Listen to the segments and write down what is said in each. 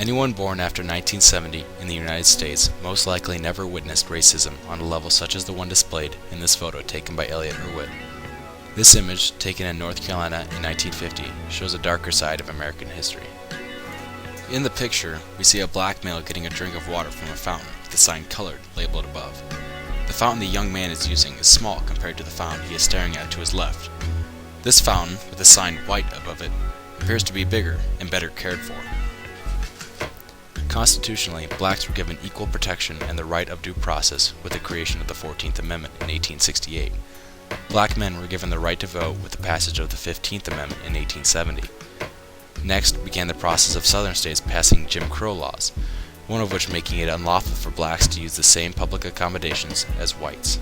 Anyone born after 1970 in the United States most likely never witnessed racism on a level such as the one displayed in this photo taken by Elliot Erwitt. This image, taken in North Carolina in 1950, shows a darker side of American history. In the picture, we see a black male getting a drink of water from a fountain with the sign "Colored" labeled above. The fountain the young man is using is small compared to the fountain he is staring at to his left. This fountain, with the sign "White" above it, appears to be bigger and better cared for. Constitutionally, blacks were given equal protection and the right of due process with the creation of the 14th Amendment in 1868. Black men were given the right to vote with the passage of the 15th Amendment in 1870. Next began the process of southern states passing Jim Crow laws, one of which making it unlawful for blacks to use the same public accommodations as whites.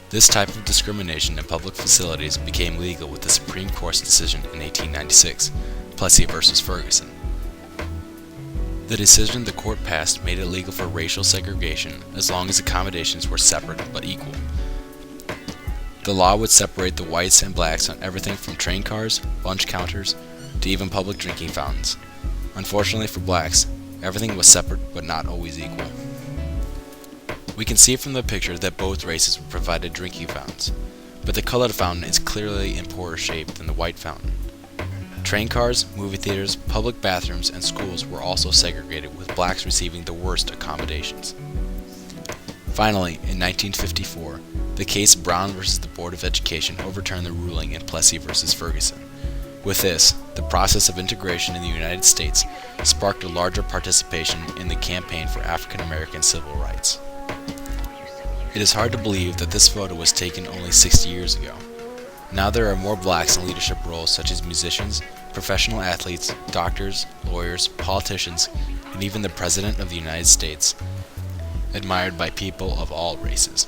This type of discrimination in public facilities became legal with the Supreme Court's decision in 1896, Plessy v. Ferguson. The decision the court passed made it legal for racial segregation as long as accommodations were separate but equal. The law would separate the whites and blacks on everything from train cars, lunch counters, to even public drinking fountains. Unfortunately for blacks, everything was separate but not always equal. We can see from the picture that both races were provided drinking fountains, but the colored fountain is clearly in poorer shape than the white fountain. Train cars, movie theaters, public bathrooms, and schools were also segregated, with blacks receiving the worst accommodations. Finally, in 1954, the case Brown v. the Board of Education overturned the ruling in Plessy v. Ferguson. With this, the process of integration in the United States sparked a larger participation in the campaign for African American civil rights. It is hard to believe that this photo was taken only 60 years ago. Now there are more blacks in leadership roles such as musicians, professional athletes, doctors, lawyers, politicians, and even the President of the United States, admired by people of all races.